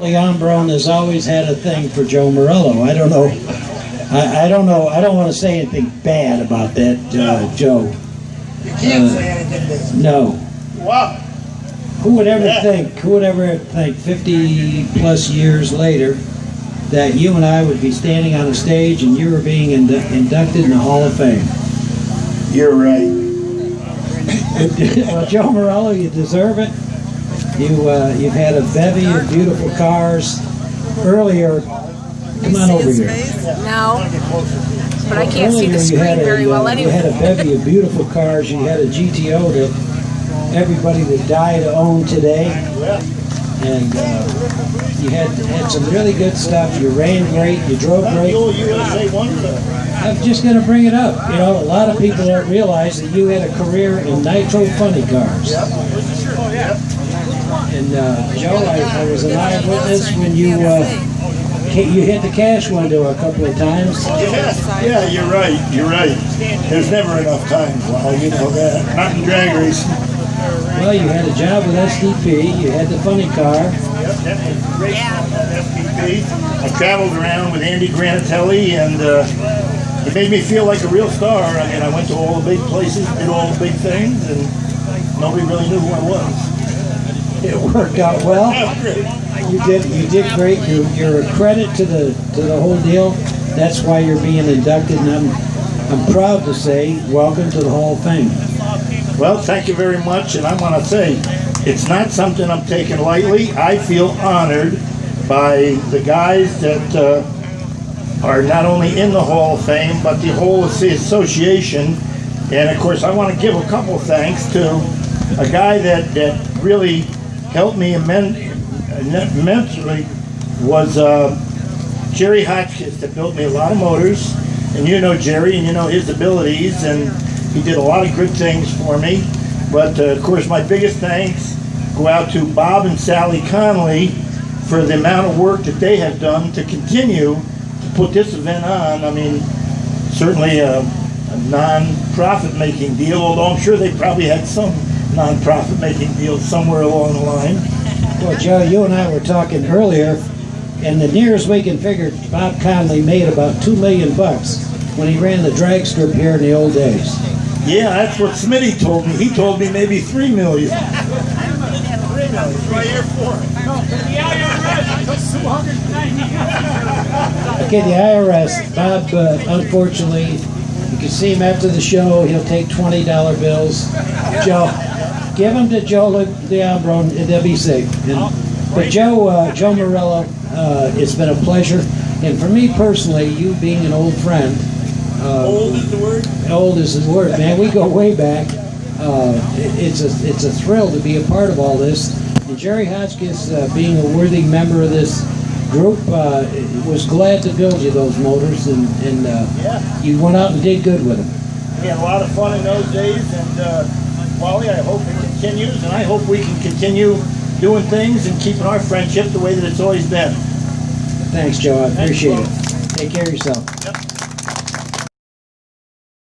Leon has always had a thing for Joe Morello. I don't know. I don't know. I don't want to say anything bad about that, Joe. You can't say anything bad. No. Wow. Who would ever think? Who would ever think 50 plus years later that you and I would be standing on a stage and you were being inducted in the Hall of Fame? You're right. Well, Joe Morello, you deserve it. You've had a bevy of beautiful cars. Earlier, come on over here. No, but I can't see the screen very well anyway. You had a bevy of beautiful cars. You had a GTO that everybody would die to own today. And you had some really good stuff. You ran great. You drove great. I'm just going to bring it up. You know, a lot of people don't realize that you had a career in nitro funny cars. And Joe, I was an eyewitness when you hit the cash window a couple of times. Yeah, you're right. You're right. There's never enough time. Well, you know that. Not in drag racing. Well, you had a job with SDP. You had the funny car. Yep, that was SDP. I traveled around with Andy Granatelli, and it made me feel like a real star. I mean, I went to all the big places, did all the big things, and nobody really knew who I was. It worked out well. You did great. You're a credit to the whole deal. That's why you're being inducted, and I'm proud to say welcome to the Hall of Fame. Well, thank you very much, and I want to say it's not something I'm taking lightly. I feel honored by the guys that are not only in the Hall of Fame, but the whole association. And of course, I want to give a couple thanks to a guy that really helped me immensely was Jerry Hotchkiss, that built me a lot of motors. And you know Jerry, and you know his abilities, and he did a lot of good things for me. But of course, my biggest thanks go out to Bob and Sally Connolly for the amount of work that they have done to continue to put this event on. I mean, certainly a non-profit making deal, although I'm sure they probably had some non-profit making deals somewhere along the line. Well, Joe, you and I were talking earlier, and the nearest we can figure, Bob Conley made about $2 million when he ran the drag strip here in the old days. Yeah, that's what Smitty told me. He told me maybe $3 million. Right here for it. Okay, the IRS. Bob, unfortunately, you can see him after the show. He'll take $20 bills. Joe, give them to Joe Leon, they'll be safe. But Joe Morello, it's been a pleasure. And for me personally, you being an old friend. Old is the word? Old is the word, man. We go way back. It's a thrill to be a part of all this. And Jerry Hotchkiss, being a worthy member of this group, was glad to build you those motors, and you went out and did good with them. We had a lot of fun in those days, and Wally, I hope it continues, and I hope we can continue doing things and keeping our friendship the way that it's always been. Thanks, Joe. I appreciate it. Take care of yourself. Yep.